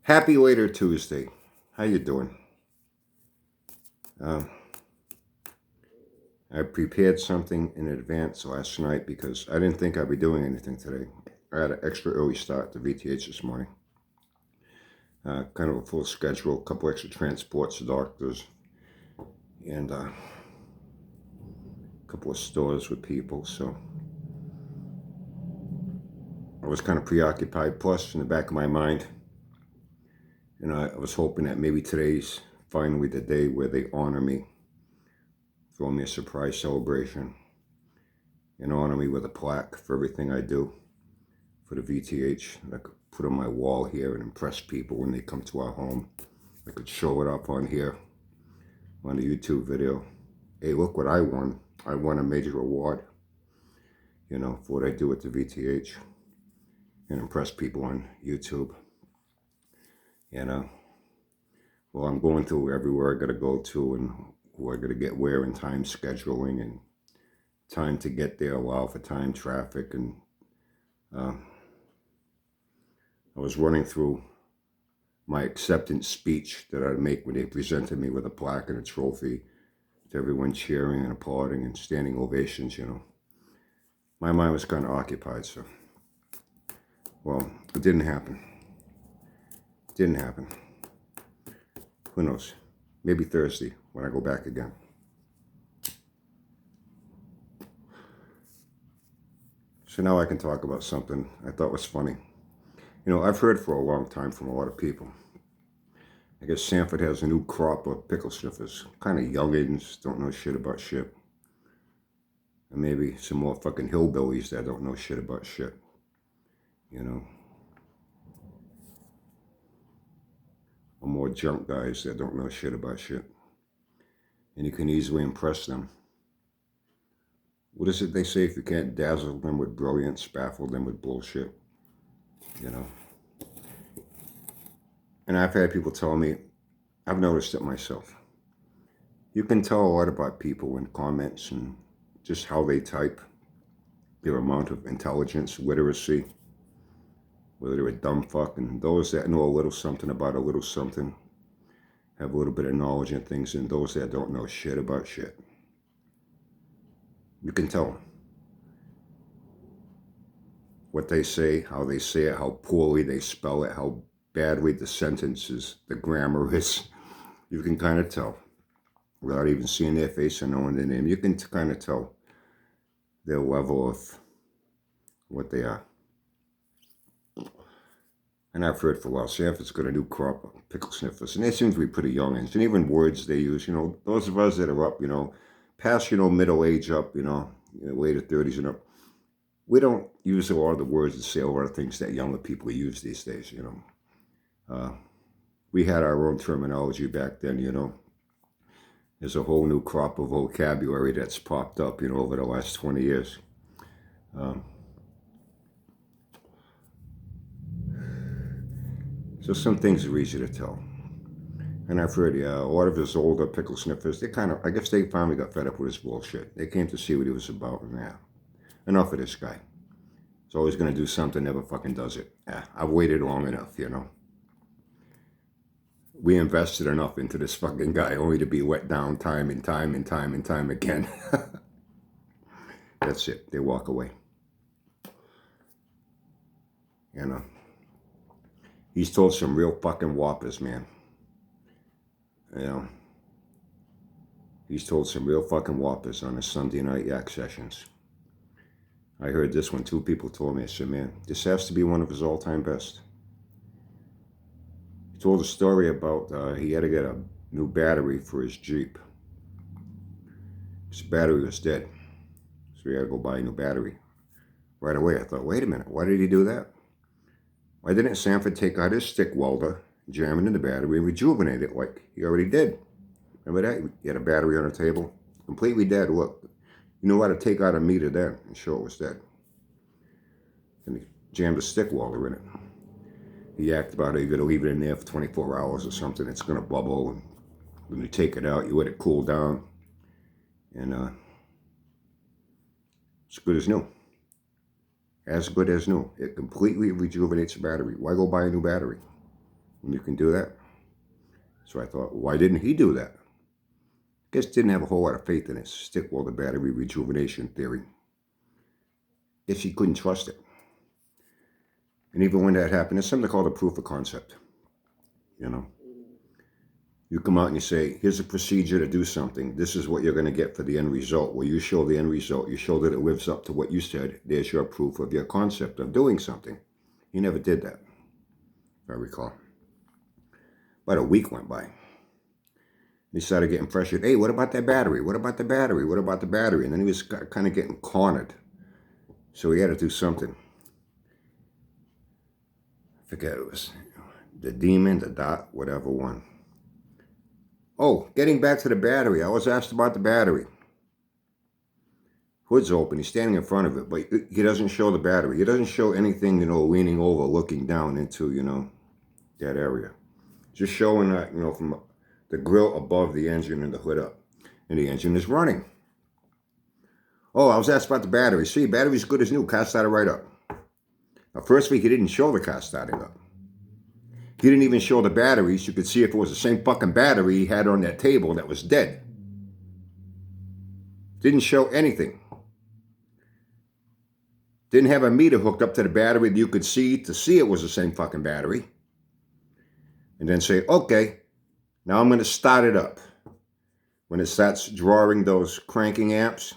Happy later Tuesday. How you doing? Um, I prepared something in advance last night because I didn't think I'd be doing anything today. I had an extra early start to VTH this morning. Kind of a full schedule, a couple extra transports to doctors, and a couple of stores with people. So I was kind of preoccupied. Plus, in the back of my mind, I was hoping that maybe today's finally the day where they honor me, throw me a surprise celebration, and honor me with a plaque for everything I do for the VTH. I could put on my wall here and impress people when they come to our home. I could show it up on here on the YouTube video. Hey, look what I won. I won a major award, for what I do at the VTH and impress people on YouTube. Well, I'm going to everywhere I got to go to and who I got to get where and time scheduling and time to get there, allow for time traffic. And I was running through my acceptance speech that I'd make when they presented me with a plaque and a trophy, to everyone cheering and applauding and standing ovations. My mind was kind of occupied, so, well, it didn't happen. It didn't happen. Who knows? Maybe Thursday when I go back again. So now I can talk about something I thought was funny. I've heard for a long time from a lot of people. I guess Sanford has a new crop of pickle sniffers. Kind of youngins, don't know shit about shit. And maybe some more fucking hillbillies that don't know shit about shit. Or more junk guys that don't know shit about shit. And you can easily impress them. What is it they say? If you can't dazzle them with brilliance, baffle them with bullshit. And I've had people tell me, I've noticed it myself. You can tell a lot about people in comments and just how they type, their amount of intelligence, literacy, whether they're a dumb fuck, and those that know a little something about a little something, have a little bit of knowledge in things, and those that don't know shit about shit. You can tell what they say, how they say it, how poorly they spell it, how badly the sentences, the grammar is. You can kind of tell without even seeing their face or knowing their name. You can kind of tell their level of what they are. And I've heard for a while, Sanford's got a new crop of pickle sniffers, and they seem to be pretty young. And even words they use, those of us that are up, past, middle age up, later 30s and up, we don't use a lot of the words to say a lot of things that younger people use these days, We had our own terminology back then, There's a whole new crop of vocabulary that's popped up, over the last 20 years. So some things are easy to tell. And I've heard, a lot of his older pickle sniffers, I guess they finally got fed up with his bullshit. They came to see what he was about, and enough of this guy. He's always going to do something, never fucking does it. I've waited long enough, We invested enough into this fucking guy only to be let down time and time and time and time again. That's it. They walk away. He's told some real fucking whoppers, man. He's told some real fucking whoppers on his Sunday night yak sessions. I heard this one. Two people told me, I said, man, this has to be one of his all-time best. He told a story about he had to get a new battery for his Jeep. His battery was dead. So he had to go buy a new battery. Right away, I thought, wait a minute, why did he do that? Why didn't Sanford take out his stick welder, jam it in the battery, and rejuvenate it like he already did? Remember that? He had a battery on the table, completely dead. Look, you know how to take out a meter then and show it was dead. And he jammed a stick welder in it. He acted about it. You're going to leave it in there for 24 hours or something. It's going to bubble. And when you take it out, you let it cool down. And it's good as new. As good as new. It completely rejuvenates the battery. Why go buy a new battery? And you can do that. So I thought, why didn't he do that? Guess didn't have a whole lot of faith in his stick welder battery rejuvenation theory. Guess he couldn't trust it. And even when that happened, there's something called a proof of concept. You know, you come out and you say, here's a procedure to do something. This is what you're going to get for the end result. Well, you show the end result. You show that it lives up to what you said. There's your proof of your concept of doing something. He never did that, if I recall. About a week went by. He started getting pressured. Hey, what about that battery? What about the battery? What about the battery? And then he was kind of getting cornered. So he had to do something. I forget, it was the demon, the dot, whatever one. Oh, getting back to the battery. I was asked about the battery. Hood's open. He's standing in front of it, but he doesn't show the battery. He doesn't show anything, leaning over, looking down into, that area. Just showing that, from the grill above the engine and the hood up. And the engine is running. Oh, I was asked about the battery. See, battery's good as new. Car started right up. Now, first week, he didn't show the car starting up. He didn't even show the battery, so you could see if it was the same fucking battery he had on that table that was dead. Didn't show anything. Didn't have a meter hooked up to the battery that you could see to see it was the same fucking battery. And then say, okay, now I'm going to start it up. When it starts drawing those cranking amps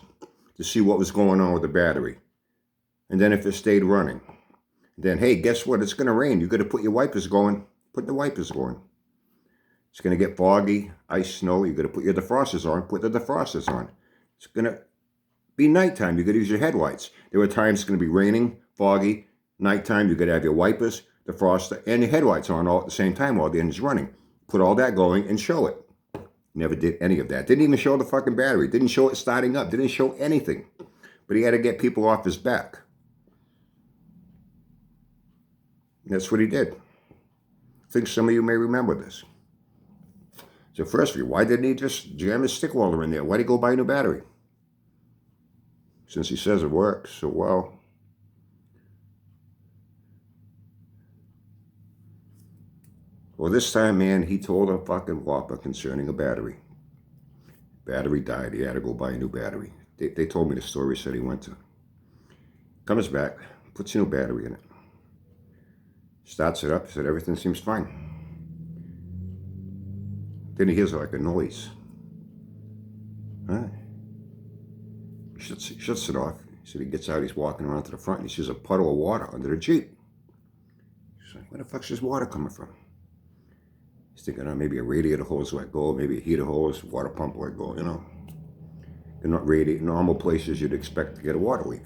to see what was going on with the battery. And then if it stayed running. Then, hey, guess what? It's going to rain. You got to put your wipers going. Put the wipers going. It's going to get foggy, ice, snow. You got to put your defrosters on. Put the defrosters on. It's going to be nighttime. You got to use your headlights. There were times it's going to be raining, foggy, nighttime. You got to have your wipers, defroster, and your headlights on all at the same time while the engine's running. Put all that going and show it. Never did any of that. Didn't even show the fucking battery. Didn't show it starting up. Didn't show anything. But he had to get people off his back. And that's what he did. I think some of you may remember this. So firstly, why didn't he just jam his stick welder in there? Why did he go buy a new battery? Since he says it works so well. Well, this time, man, he told a fucking whopper concerning a battery. Battery died. He had to go buy a new battery. They told me the story, said he went to. Comes back, puts a new battery in it. Starts it up, said everything seems fine. Then he hears like a noise. Huh? Shuts it off. He said he gets out, he's walking around to the front, and he sees a puddle of water under the Jeep. He's like, where the fuck's this water coming from? He's thinking, oh, maybe a radiator hose let go, maybe a heater hose, water pump let go, They're not normal places you'd expect to get a water leak,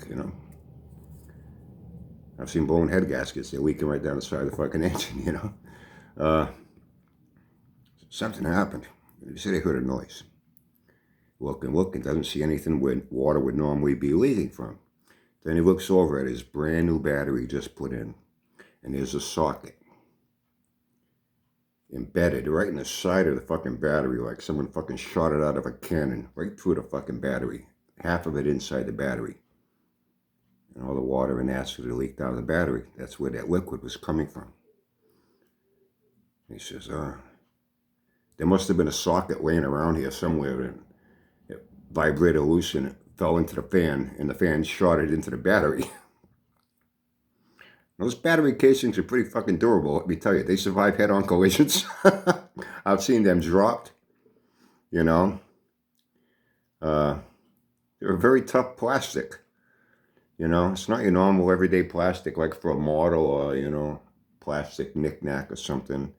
I've seen blown head gaskets. They're leaking right down the side of the fucking engine, Something happened. He said he heard a noise. Look and doesn't see anything where water would normally be leaking from. Then he looks over at his brand new battery he just put in. And there's a socket embedded right in the side of the fucking battery, like someone fucking shot it out of a cannon right through the fucking battery. Half of it inside the battery. And all the water and acid that leaked out of the battery. That's where that liquid was coming from. And he says, there must have been a socket laying around here somewhere, and it vibrated loose and it fell into the fan, and the fan shot it into the battery. Those battery casings are pretty fucking durable, let me tell you. They survive head-on collisions. I've seen them dropped, They're very tough plastic. It's not your normal everyday plastic like for a model or, plastic knick-knack or something.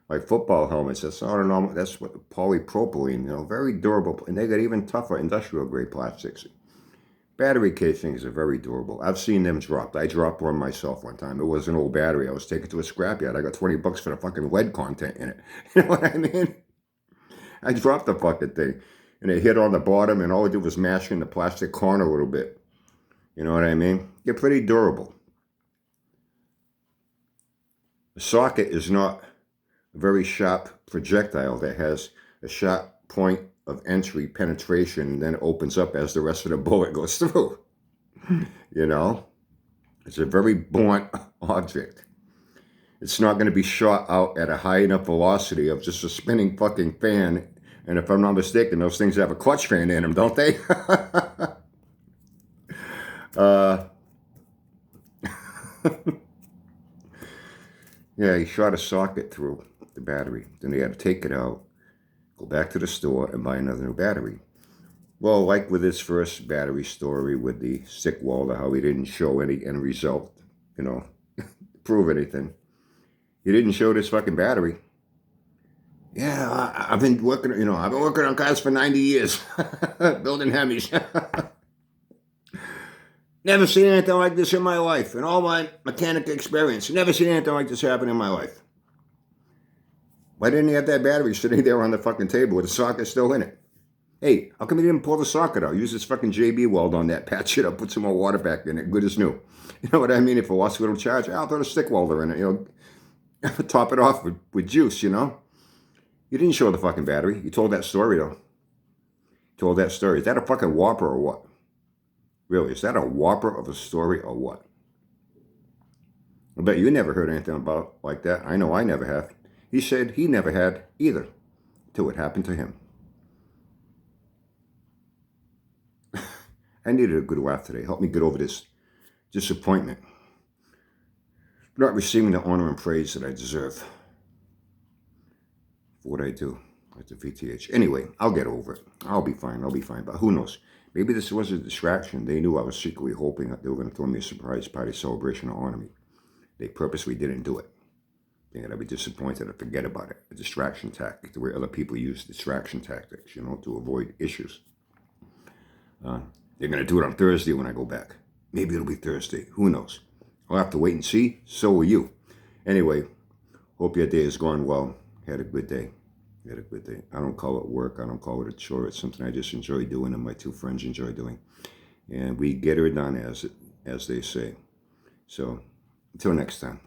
Like football helmets, that's not a normal, that's what polypropylene, very durable. And they got even tougher industrial grade plastics. Battery casings are very durable. I've seen them dropped. I dropped one myself one time. It was an old battery. I was taking it to a scrapyard. I got $20 for the fucking lead content in it. You know what I mean? I dropped the fucking thing. And it hit on the bottom, and all it did was mash in the plastic corner a little bit. You know what I mean? They're pretty durable. The socket is not a very sharp projectile that has a sharp point of entry penetration and then opens up as the rest of the bullet goes through. It's a very blunt object. It's not going to be shot out at a high enough velocity of just a spinning fucking fan. And if I'm not mistaken, those things have a clutch fan in them, don't they? Yeah, he shot a socket through the battery. Then they had to take it out, go back to the store, and buy another new battery. Well, like with his first battery story with the stick welder, how he didn't show any end result, prove anything. He didn't show this fucking battery. Yeah, I've been working, I've been working on cars for 90 years, building Hemis. Never seen anything like this in my life. In all my mechanic experience, never seen anything like this happen in my life. Why didn't he have that battery sitting there on the fucking table with the socket still in it? Hey, how come he didn't pull the socket out? Use this fucking JB weld on that, patch it up, put some more water back in it, good as new. You know what I mean? If it lost a little charge, I'll throw a stick welder in it, top it off with juice, You didn't show the fucking battery. You told that story, though. You told that story. Is that a fucking whopper or what? Really, is that a whopper of a story or what? I bet you never heard anything about like that. I know I never have. He said he never had either, till it happened to him. I needed a good laugh today. Help me get over this disappointment. Not receiving the honor and praise that I deserve for what I do at the VTH. Anyway, I'll get over it. I'll be fine. But who knows? Maybe this was a distraction. They knew I was secretly hoping that they were going to throw me a surprise party celebration to honor me. They purposely didn't do it. Thinking I'd be disappointed and forget about it. A distraction tactic, the way other people use distraction tactics, to avoid issues. They're going to do it on Thursday when I go back. Maybe it'll be Thursday. Who knows? I'll have to wait and see. So will you. Anyway, hope your day is going well. Had a good day. I don't call it work. I don't call it a chore. It's something I just enjoy doing and my two friends enjoy doing. And we get her done, as they say. So until next time.